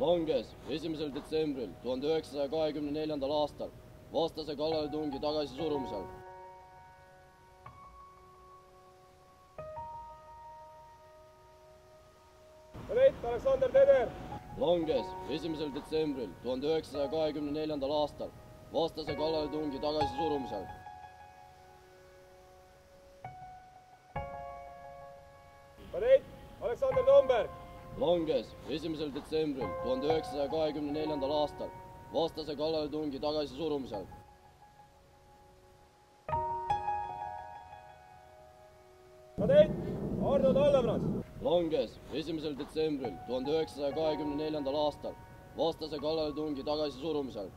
langes 1. detsembril 1924. aastal vastase kallaletungi tagasisurumisel. Kadett Aleksander Teder langes 1. detsembril 1924. aastal vastase kallaletungi tagasisurumisel. kadett Aleksander Tomberg langes 1. detsembril 1924. aastal vastase kallaletungi tagasisurumisel. kadett Arno Tallemras langes 1. detsembril 1924. aastal vastase kallaletungi tagasisurumisel.